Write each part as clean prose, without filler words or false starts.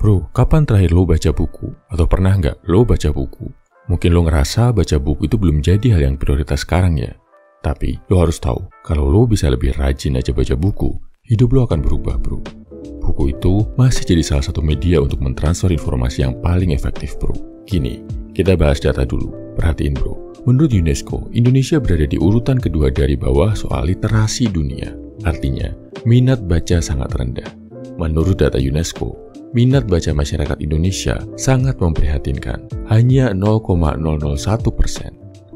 Bro, kapan terakhir lo baca buku? Atau pernah nggak lo baca buku? Mungkin lo ngerasa baca buku itu belum jadi hal yang prioritas sekarang ya. Tapi lo harus tahu, kalau lo bisa lebih rajin aja baca buku, hidup lo akan berubah bro. Buku itu masih jadi salah satu media untuk mentransfer informasi yang paling efektif bro. Gini, kita bahas data dulu. Perhatiin bro, menurut UNESCO, Indonesia berada di urutan kedua dari bawah soal literasi dunia. Artinya, minat baca sangat rendah. Menurut data UNESCO, minat baca masyarakat Indonesia sangat memprihatinkan, hanya 0,001%.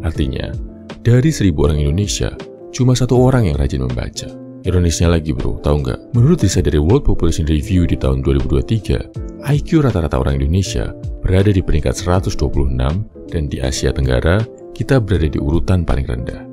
Artinya, dari 1.000 orang Indonesia, cuma 1 orang yang rajin membaca. Ironisnya lagi bro, tahu nggak? Menurut riset dari World Population Review di tahun 2023, IQ rata-rata orang Indonesia berada di peringkat 126, dan di Asia Tenggara, kita berada di urutan paling rendah.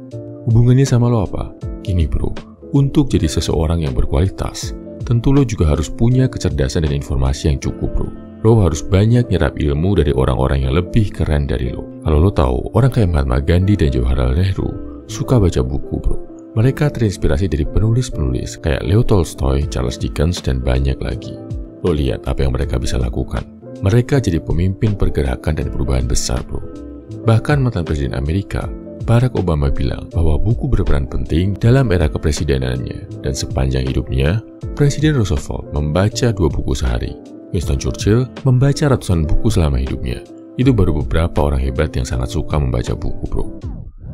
Hubungannya sama lo apa? Gini bro, untuk jadi seseorang yang berkualitas, tentu lo juga harus punya kecerdasan dan informasi yang cukup bro. Lo harus banyak nyerap ilmu dari orang-orang yang lebih keren dari lo. Kalau lo tahu, orang kayak Mahatma Gandhi dan Jawaharlal Nehru suka baca buku bro. Mereka terinspirasi dari penulis-penulis kayak Leo Tolstoy, Charles Dickens, dan banyak lagi. Lo lihat apa yang mereka bisa lakukan. Mereka jadi pemimpin pergerakan dan perubahan besar bro. Bahkan mantan Presiden Amerika, Barack Obama bilang bahwa buku berperan penting dalam era kepresidenannya, dan sepanjang hidupnya, Presiden Roosevelt membaca 2 buku sehari. Winston Churchill membaca ratusan buku selama hidupnya. Itu baru beberapa orang hebat yang sangat suka membaca buku bro.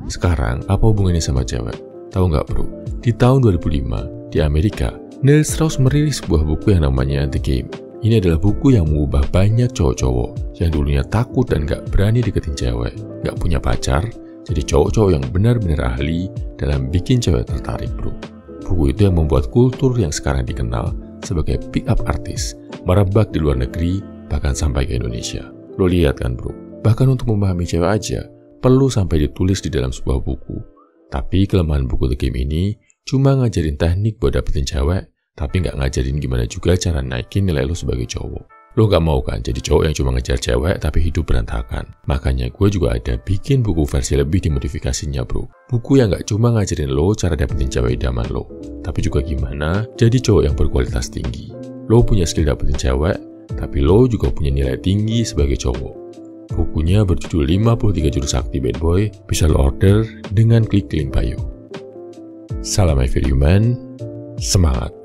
Sekarang, apa hubungannya sama cewek? Tahu nggak bro? Di tahun 2005, di Amerika, Neil Strauss merilis sebuah buku yang namanya The Game. Ini adalah buku yang mengubah banyak cowok-cowok yang dulunya takut dan gak berani deketin cewek, gak punya pacar, jadi cowok-cowok yang benar-benar ahli dalam bikin cewek tertarik bro. Buku itu yang membuat kultur yang sekarang dikenal sebagai pick-up artist merebak di luar negeri, bahkan sampai ke Indonesia. Lo lihat kan bro, bahkan untuk memahami cewek aja, perlu sampai ditulis di dalam sebuah buku. Tapi kelemahan buku The Game ini cuma ngajarin teknik buat dapetin cewek, tapi nggak ngajarin gimana juga cara naikin nilai lo sebagai cowok. Lo nggak mau kan jadi cowok yang cuma ngejar cewek tapi hidup berantakan. Makanya gue juga ada bikin buku versi lebih dimodifikasinya bro. Buku yang nggak cuma ngajarin lo cara dapetin cewek idaman lo, tapi juga gimana jadi cowok yang berkualitas tinggi. Lo punya skill dapetin cewek, tapi lo juga punya nilai tinggi sebagai cowok. Bukunya berjudul 53 Jurus Sakti Bad Boy, bisa lo order dengan klik link bio. Salam everyman, semangat!